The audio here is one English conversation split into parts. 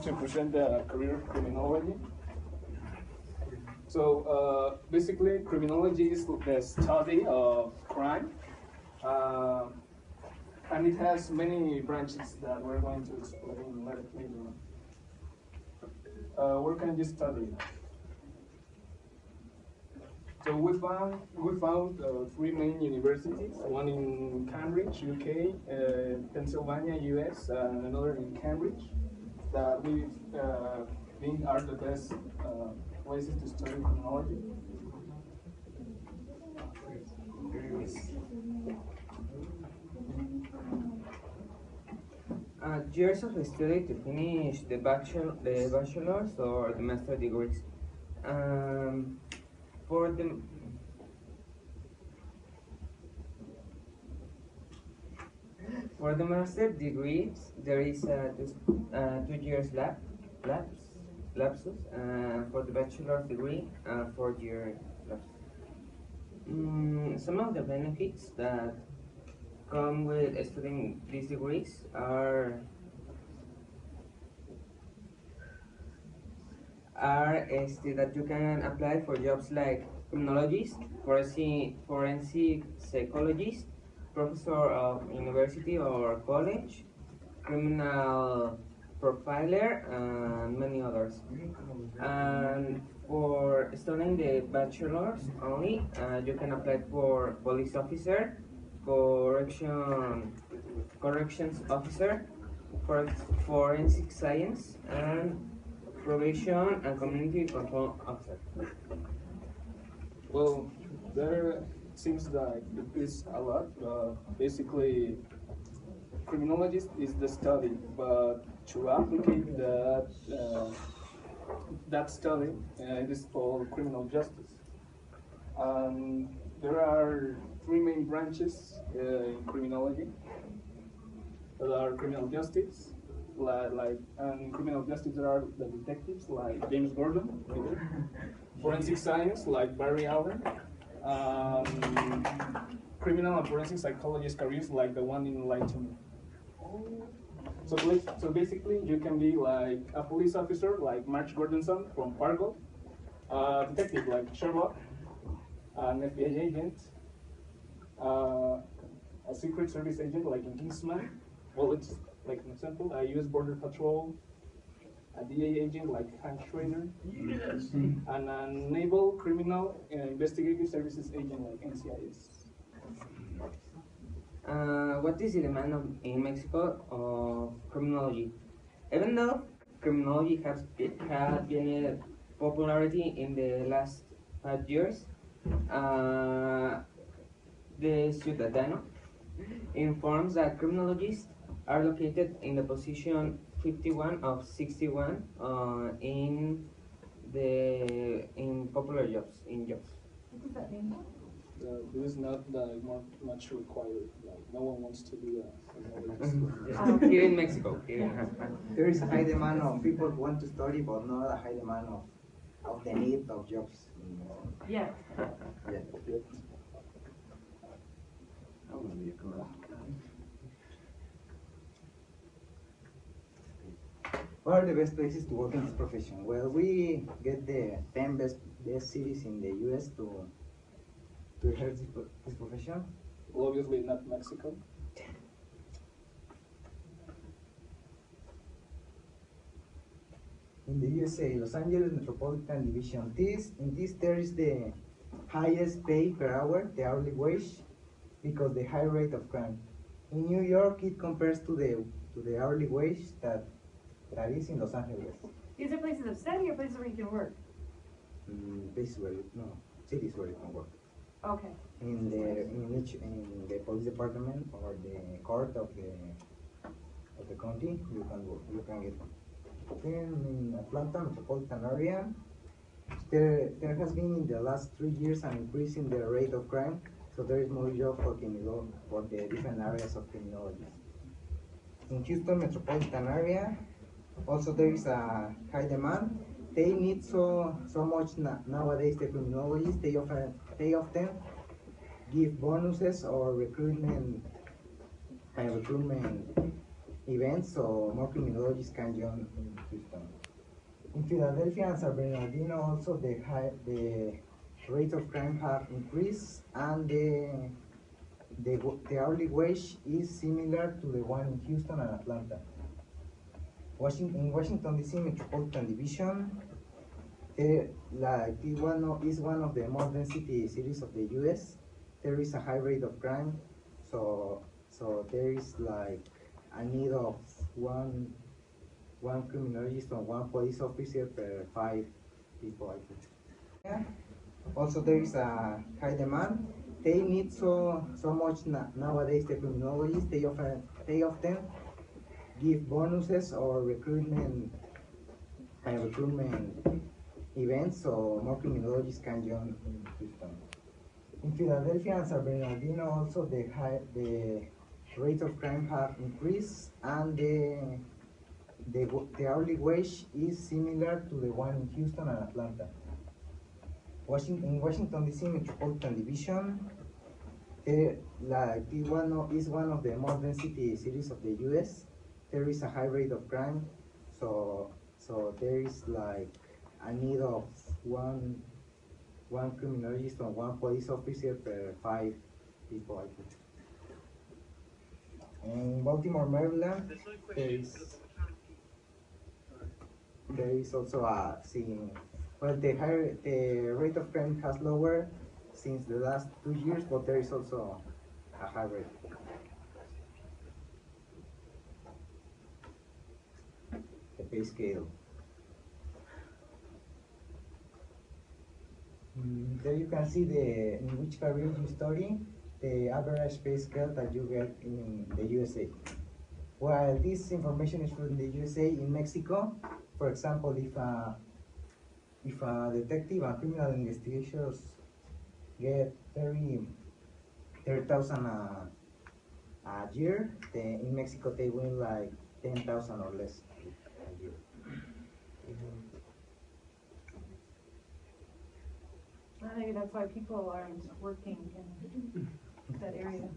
to present the career of criminology. So basically, criminology is the study of crime, and it has many branches that we're going to explain later. Where can you study? So we found three main universities: one in Cambridge, UK, Pennsylvania, US, and another in Cambridge. That we think are the best places to study criminology. Years of study to finish the bachelor's or the master degrees. Um, for the for the master degrees, there is a 2 years lapsus. For the bachelor's degree, 4 year lapsus. Some of the benefits that come with studying these degrees are that you can apply for jobs like criminologist, forensic psychologist, professor of university or college, criminal profiler, and many others. And for studying the bachelor's only, you can apply for police officer, corrections officer, forensic science, and probation and community control officer. Well, there seems like it is a lot. Basically, criminologist is the study, but to applicate that study, it is called criminal justice. There are three main branches in criminology. There are criminal justice, and criminal justice there are the detectives like James Gordon, forensic science like Barry Allen, criminal and forensic psychologist careers like the one in Lighton. So basically, you can be like a police officer like March Gordonson from Fargo, a detective like Sherlock, an FBI agent, a Secret Service agent like in Kingsman. Well, it's like an example, a U.S. Border Patrol, a DA agent like Hank Schrader, yes, and a Naval Criminal Investigative Services agent like NCIS. What is the demand in Mexico of criminology? Even though criminology has gained popularity in the last 5 years, the Ciudadano informs that criminologists are located in the position 51 of 61 in popular jobs. What does that mean? This is not much required. Like, no one wants to be here in Mexico. There is a high demand of people who want to study, but not a high demand of the need of jobs. Yeah. Yeah. I want to be a girl. What are the best places to work in this profession? Well, we get the 10 best cities in the US to exercise this profession. Well, obviously not Mexico. In the USA, Los Angeles Metropolitan Division. In this there is the highest pay per hour, the hourly wage, because the high rate of crime. In New York, it compares to the hourly wage that is in Los Angeles. These are places of study or places where you can work? Cities where you can work. Okay. In the police department or the court of the county, you can get one. Then in Atlanta metropolitan area, there has been in the last 3 years an increase in the rate of crime, so there is more job for the different areas of criminology. In Houston metropolitan area, also there is a high demand. They need so much nowadays the criminologists. They often give bonuses or recruitment events, so more criminologists can join in Houston. In Philadelphia and San Bernardino, also the rate of crime have increased, and the hourly wage is similar to the one in Houston and Atlanta. In Washington D.C. Metropolitan Division, is one of the more density cities of the U.S. There is a high rate of crime, so there is like a need of one criminologist or one police officer per 5 people, I think. Yeah. Also, there is a high demand. They need so much nowadays. The criminologists they often give bonuses or recruitment events, so more criminologists can join in Houston. In Philadelphia and San Bernardino, also the rate of crime have increased, and the hourly wage is similar to the one in Houston and Atlanta. In Washington D.C. Metropolitan Division, is one of the more density cities of the U.S. There is a high rate of crime, so there is like a need of one criminologist or one police officer per 5 people, I think. In Baltimore, Maryland, there is also a scene. Well, the rate of crime has lowered since the last 2 years, but there is also a high rate. The pay scale. There you can see in which career you study, the average pay scale that you get in the USA. While this information is from the USA, in Mexico, for example, if a detective and criminal investigators get 30,000 a year, in Mexico they win like 10,000 or less a year. Maybe that's why people aren't working in that area.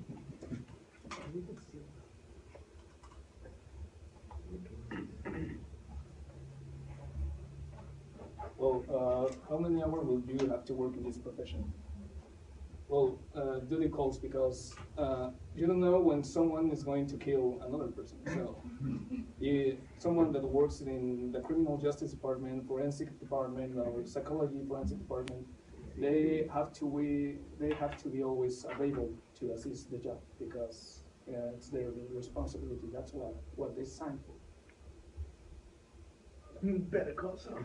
Well, how many hours will you have to work in this profession? Well, duty calls because you don't know when someone is going to kill another person. So, someone that works in the criminal justice department, forensic department, or psychology forensic department, they have to be always available to assist the job because it's their responsibility. That's what they signed for. Better call Saul.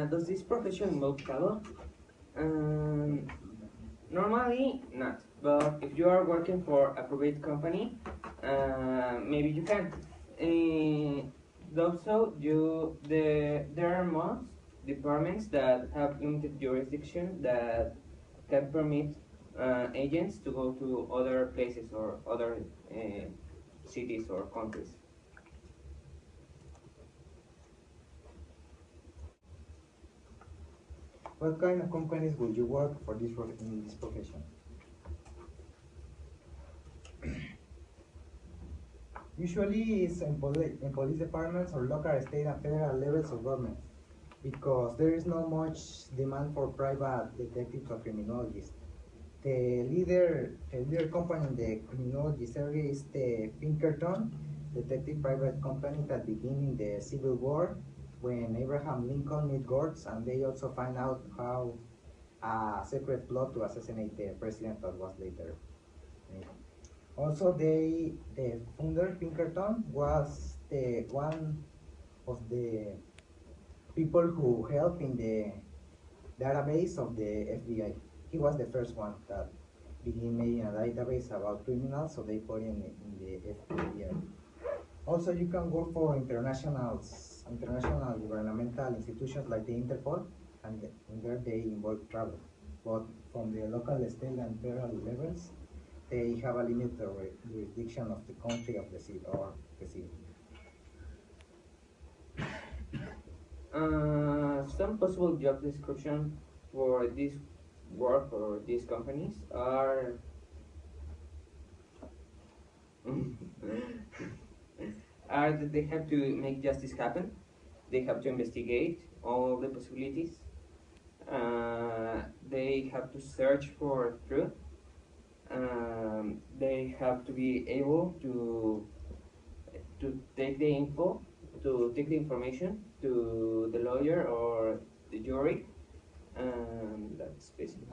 Does this profession involve travel? Normally not, but if you are working for a private company, maybe you can. Also, there are most departments that have limited jurisdiction that can permit agents to go to other places or other cities or countries. What kind of companies would you work for in this profession? Usually it's in police departments or local, state, and federal levels of government, because there is not much demand for private detectives or criminologists. The leader company in the criminology area is the Pinkerton detective private company that began in the Civil War when Abraham Lincoln met Gortz, and they also find out how a secret plot to assassinate the president that was later made. Also, the founder Pinkerton was one of the people who helped in the database of the FBI. He was the first one that began making a database about criminals, so they put in the FBI. Also, you can work for international governmental institutions like the Interpol, and there they involve travel. But from the local, state, and federal levels, they have a limited jurisdiction of the country of the city or the city. Some possible job description for this work or these companies are are that they have to make justice happen. They have to investigate all the possibilities. They have to search for truth. They have to be able to take the info, to take the information to the lawyer or the jury, and that's basically.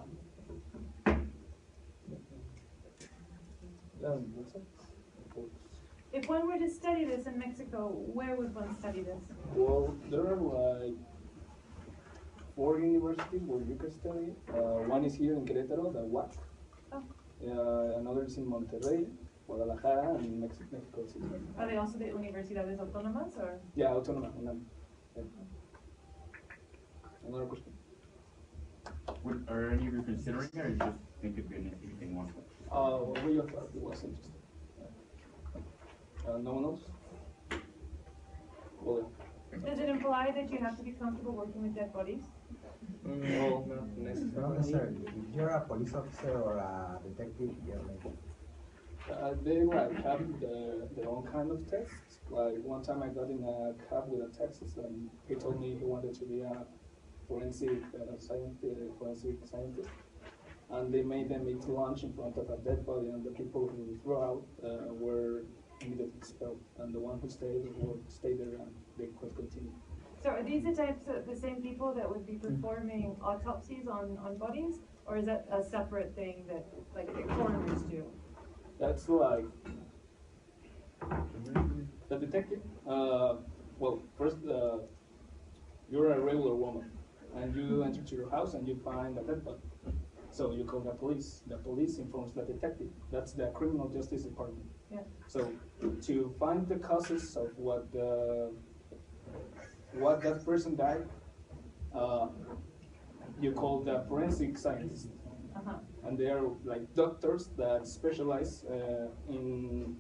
That's it. If one were to study this in Mexico, where would one study this? Well, there are like 4 universities where you can study. One is here in Querétaro, the UAC. Oh. Another is in Monterrey, Guadalajara, and Mexico City. Are they also the Universidades Autónomas, or? Yeah, Autónoma. Yeah. Another question. Are any of you considering it, or you just think it'd be an interesting one? Well, we thought it was interesting. No one else? Well, Does it imply that you have to be comfortable working with dead bodies? No, not necessarily. Not necessarily. If you're a police officer or a detective, you're like, they like have their own kind of tests. Like one time I got in a cab with a Texas, and he told me he wanted to be a forensic scientist. And they made them eat lunch in front of a dead body, and the people who threw out were immediately expelled, and the one who stayed would stay there, and they could continue. So are these the types of, the same people that would be performing autopsies on bodies, or is that a separate thing that like the coroners do? That's like the detective. Well, first you're a regular woman, and you enter to your house and you find a dead body. So you call the police. The police informs the detective. That's the criminal justice department. Yeah. So to find the causes of what that person died, you call the forensic scientist. Uh-huh. And they are like doctors that specialize in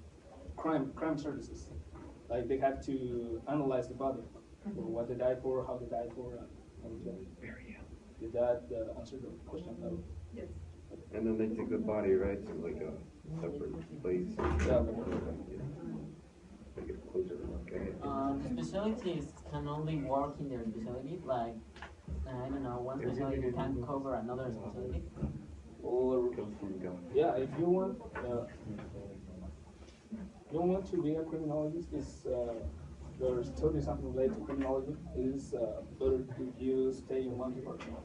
crime services. Like they have to analyze the body, or what they died for, how they died for, and did that answer the question? No. Yes. And then they take the body, right, to like a separate place. Yeah. Make it closer. Okay. Specialties can only work in their specialty, like, I don't know, one specialty can cover another specialty. Or yeah, if you want to be a criminologist, there's totally something related to criminology. It is better if you stay in one department,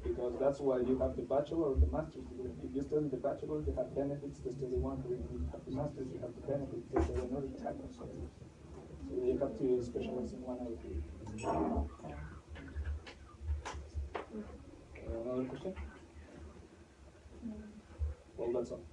because that's why you have the bachelor or the master's degree. If you study the bachelor, you have benefits to study one career. If you have the master's, you have the benefits to study another type of study. So you have to specialize in one area. Another question? Well, that's all.